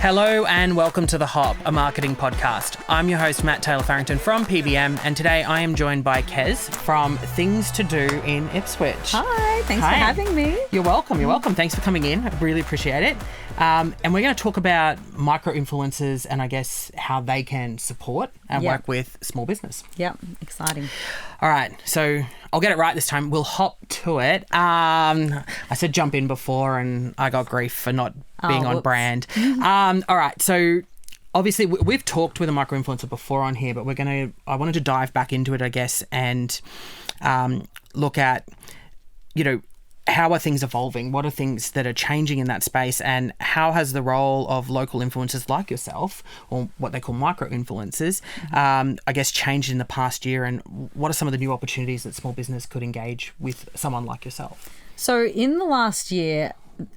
Hello and welcome to The Hop, a marketing podcast. I'm your host, Matt Taylor Farrington from PBM, and today I am joined by Kez from Things to Do in Ipswich. Hi, thanks for having me. You're welcome. Thanks for coming in. I really appreciate it. And we're going to talk about micro-influencers and I guess how they can support and work with small business. Yep, exciting. All right, so I'll get it right this time. We'll hop to it. I said jump in before and I got grief for not being on brand. All right, so obviously we've talked with a micro-influencer before on here, but I wanted to dive back into it, I guess, and look at, how are things evolving? What are things that are changing in that space? And how has the role of local influencers like yourself, or what they call micro-influencers, I guess, changed in the past year? And what are some of the new opportunities that small business could engage with someone like yourself? So in the last year,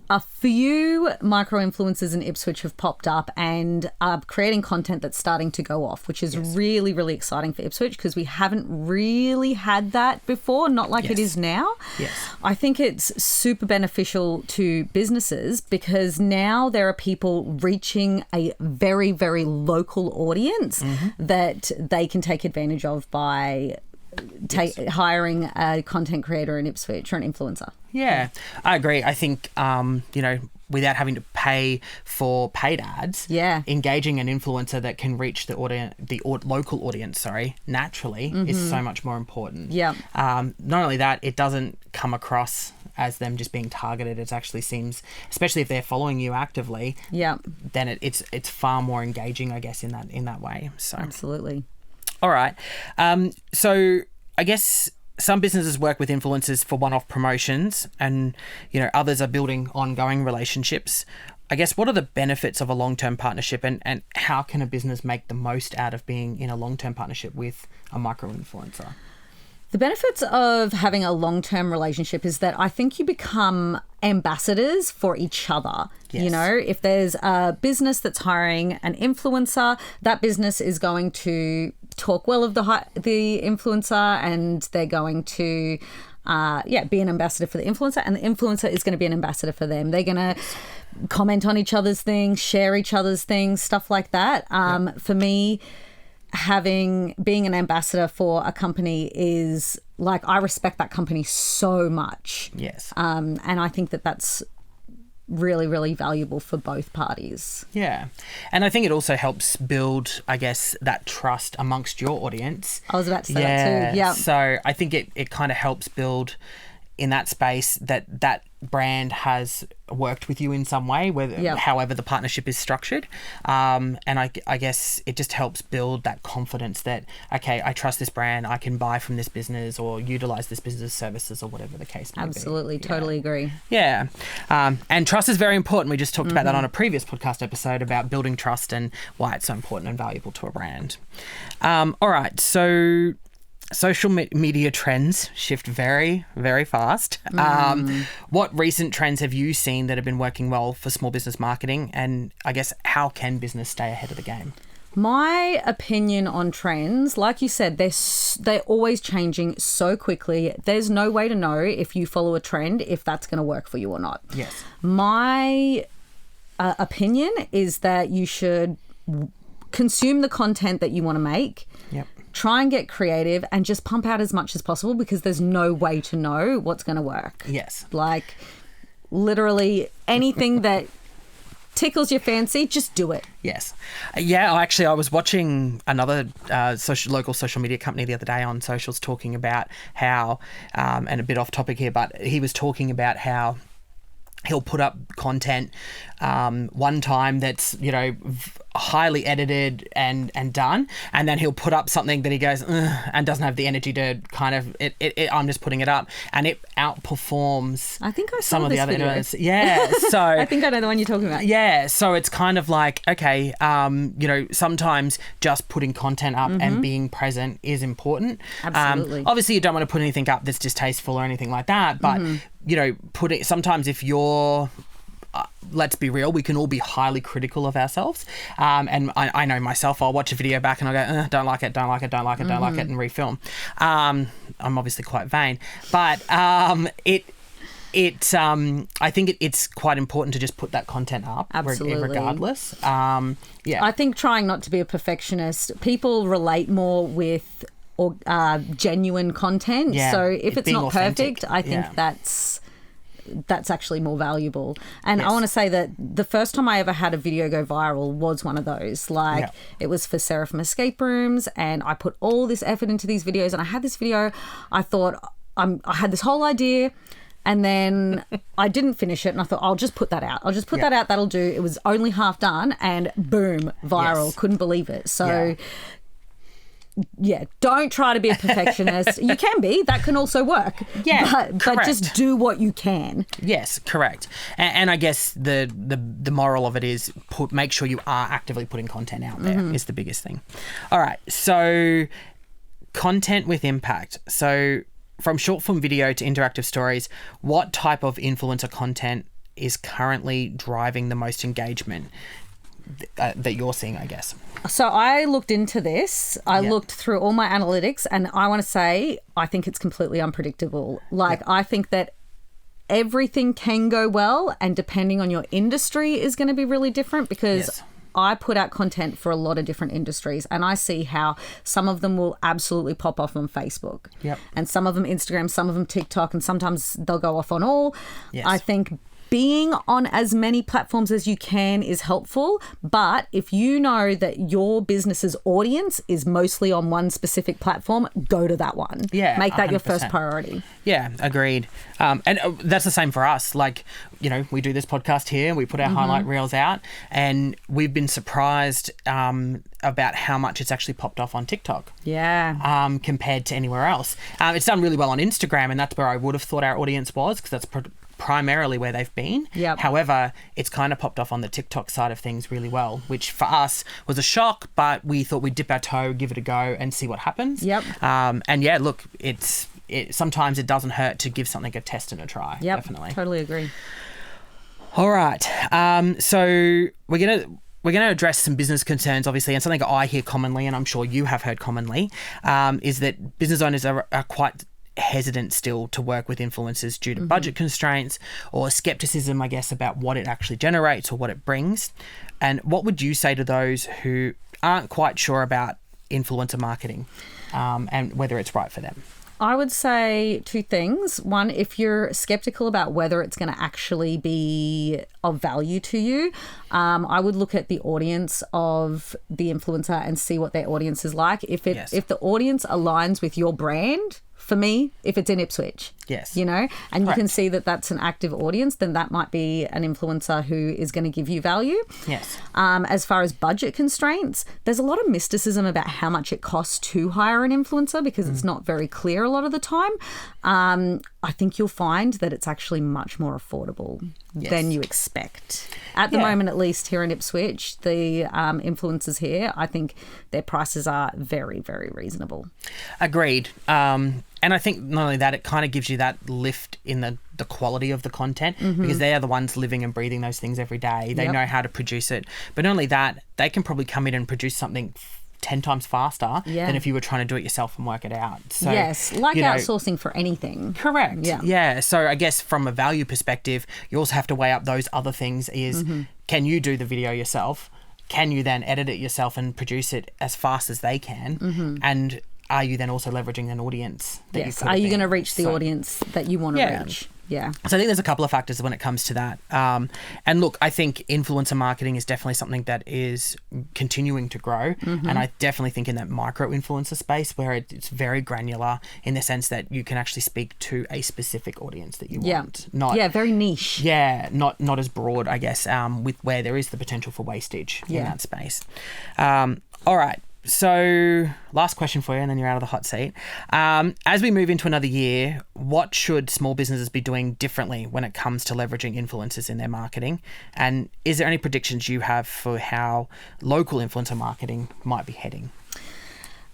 a few micro-influencers in Ipswich have popped up and are creating content that's starting to go off, which is really, really exciting for Ipswich because we haven't really had that before, not like it is now. Yes. I think it's super beneficial to businesses because now there are people reaching a very, very local audience that they can take advantage of by hiring a content creator in Ipswich or an influencer. Yeah, I agree. I think, without having to pay for paid ads, engaging an influencer that can reach the local audience, naturally is so much more important. Yeah. Not only that, it doesn't come across as them just being targeted. It actually seems, especially if they're following you actively, then it's far more engaging, I guess, in that way. So absolutely. All right. So I guess some businesses work with influencers for one-off promotions and, others are building ongoing relationships. I guess what are the benefits of a long-term partnership and how can a business make the most out of being in a long-term partnership with a micro-influencer? The benefits of having a long-term relationship is that I think you become ambassadors for each other. Yes. If there's a business that's hiring an influencer, that business is going to talk well of the influencer and they're going to be an ambassador for the influencer, and the influencer is going to be an ambassador for them. They're going to comment on each other's things, share each other's things, stuff like that. For me, being an ambassador for a company is like, I respect that company so much. Yes. And I think that that's really, really valuable for both parties. Yeah. And I think it also helps build, I guess, that trust amongst your audience. I was about to say that too. Yeah. So I think it kind of helps build in that space that brand has worked with you in some way, however the partnership is structured. And I guess it just helps build that confidence that, okay, I trust this brand, I can buy from this business or utilize this business services or whatever the case may be. Absolutely, totally agree. Yeah. And trust is very important. We just talked about that on a previous podcast episode about building trust and why it's so important and valuable to a brand. All right, so social media trends shift very, very fast. What recent trends have you seen that have been working well for small business marketing? And I guess how can business stay ahead of the game? My opinion on trends, like you said, they're always changing so quickly. There's no way to know if you follow a trend if that's going to work for you or not. Yes. My opinion is that you should consume the content that you want to make. Yep. Try and get creative and just pump out as much as possible because there's no way to know what's going to work. Yes. Like literally anything that tickles your fancy, just do it. Yes. Yeah, actually, I was watching another local social media company the other day on socials talking about how, and a bit off topic here, but he was talking about how he'll put up content one time that's, highly edited and done, and then he'll put up something that he goes and doesn't have the energy to kind of I'm just putting it up, and it outperforms I think I saw some of the other video. Yeah, so I think I know the one you're talking about. Yeah, so it's kind of like, okay, sometimes just putting content up and being present is important. Absolutely. Obviously you don't want to put anything up that's distasteful or anything like that, but sometimes if you're let's be real, we can all be highly critical of ourselves. And I know myself, I'll watch a video back and I'll go, don't like it, don't like it, and refilm. I'm obviously quite vain. But I think it's quite important to just put that content up. Absolutely. Regardless. I think trying not to be a perfectionist, people relate more with genuine content. Yeah, So if it's not authentic. perfect, I think that's actually more valuable. And I want to say that the first time I ever had a video go viral was one of those. It was for Seraphim Escape Rooms, and I put all this effort into these videos, and I had this video. I thought I had this whole idea, and then I didn't finish it, and I thought I'll just put that out. That out. That'll do. It was only half done, and boom, viral. Yes. Couldn't believe it. So. Yeah, don't try to be a perfectionist. You can be. That can also work. Yeah, but just do what you can. Yes, correct. And I guess the moral of it is make sure you are actively putting content out there is the biggest thing. All right, so content with impact. So from short form video to interactive stories, what type of influencer content is currently driving the most engagement that you're seeing, I guess? So I looked into this. I looked through all my analytics, and I want to say I think it's completely unpredictable. I think that everything can go well, and depending on your industry is going to be really different, because I put out content for a lot of different industries, and I see how some of them will absolutely pop off on Facebook. Yep. And some of them Instagram, some of them TikTok, and sometimes they'll go off on all. Yes. I think being on as many platforms as you can is helpful, but if you know that your business's audience is mostly on one specific platform, go to that one. Yeah, make that 100%. your first priority. Yeah, agreed. And that's the same for us. We do this podcast here, we put our highlight reels out, and we've been surprised about how much it's actually popped off on TikTok. Yeah. Compared to anywhere else. It's done really well on Instagram, and that's where I would have thought our audience was, because that's primarily where they've been. Yep. However, it's kind of popped off on the TikTok side of things really well, which for us was a shock, but we thought we'd dip our toe, give it a go, and see what happens. Yep. And yeah, look, sometimes it doesn't hurt to give something a test and a try. Yep. Definitely. Totally agree. All right. So we're gonna address some business concerns, obviously, and something I hear commonly, and I'm sure you have heard commonly, is that business owners are quite hesitant still to work with influencers due to budget constraints or skepticism, I guess, about what it actually generates or what it brings. And what would you say to those who aren't quite sure about influencer marketing and whether it's right for them? I would say two things. One, if you're skeptical about whether it's going to actually be of value to you, I would look at the audience of the influencer and see what their audience is like. If the audience aligns with your brand, for me, if it's in Ipswich, and you can see that that's an active audience, then that might be an influencer who is going to give you value. Yes. As far as budget constraints, there's a lot of mysticism about how much it costs to hire an influencer, because it's not very clear a lot of the time. I think you'll find that it's actually much more affordable than you expect. At the moment, at least here in Ipswich, the influencers here, I think their prices are very, very reasonable. Agreed. And I think not only that, it kind of gives you that lift in the quality of the content, because they are the ones living and breathing those things every day. They know how to produce it. But not only that, they can probably come in and produce something 10 times faster than if you were trying to do it yourself and work it out. So, outsourcing for anything. Correct. Yeah. So I guess from a value perspective, you also have to weigh up those other things is, can you do the video yourself? Can you then edit it yourself and produce it as fast as they can? And are you then also leveraging an audience that you could have Are you been? going to reach the audience that you want to reach? Yeah. So I think there's a couple of factors when it comes to that. And look, I think influencer marketing is definitely something that is continuing to grow. And I definitely think in that micro influencer space where it's very granular in the sense that you can actually speak to a specific audience that you want. Very niche. Yeah, not as broad, I guess, with where there is the potential for wastage in that space. All right. So last question for you, and then you're out of the hot seat. As we move into another year, what should small businesses be doing differently when it comes to leveraging influencers in their marketing? And is there any predictions you have for how local influencer marketing might be heading?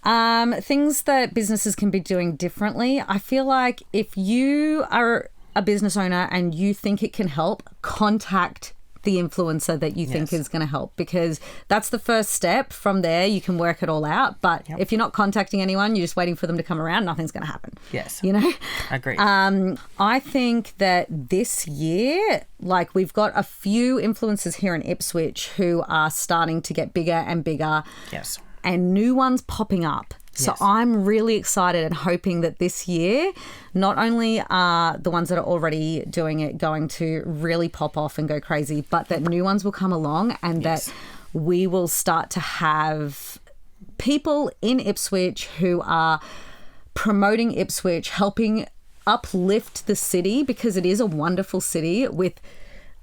Things that businesses can be doing differently. I feel like if you are a business owner and you think it can help, contact the influencer that you think is going to help, because that's the first step. From there, you can work it all out. But if you're not contacting anyone, you're just waiting for them to come around, nothing's going to happen. Yes. You know? Agreed. I think that this year, like, we've got a few influencers here in Ipswich who are starting to get bigger and bigger. Yes. And new ones popping up. So Yes. I'm really excited and hoping that this year, not only are the ones that are already doing it going to really pop off and go crazy, but that new ones will come along, and that we will start to have people in Ipswich who are promoting Ipswich, helping uplift the city, because it is a wonderful city with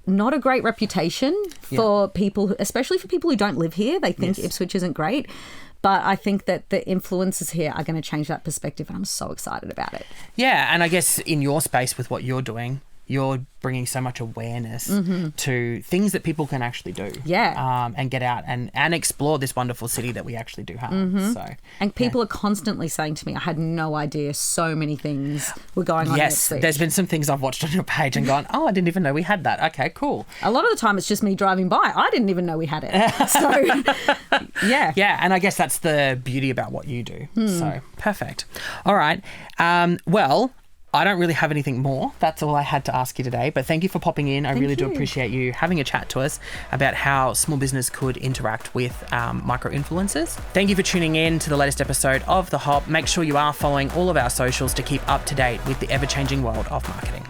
not a great reputation for people, especially for people who don't live here. They think Ipswich isn't great. But I think that the influencers here are going to change that perspective, and I'm so excited about it. Yeah, and I guess in your space with what you're doing, you're bringing so much awareness to things that people can actually do. Yeah. And get out and explore this wonderful city that we actually do have. So, and people are constantly saying to me, I had no idea so many things were going on. Yes, next week. there's been some things I've watched on your page and gone, oh, I didn't even know we had that. Okay, cool. A lot of the time it's just me driving by. I didn't even know we had it. So, yeah. Yeah, and I guess that's the beauty about what you do. So, perfect. All right. Well, I don't really have anything more. That's all I had to ask you today. But thank you for popping in. I really do appreciate you having a chat to us about how small business could interact with micro-influencers. Thank you for tuning in to the latest episode of The Hop. Make sure you are following all of our socials to keep up to date with the ever-changing world of marketing.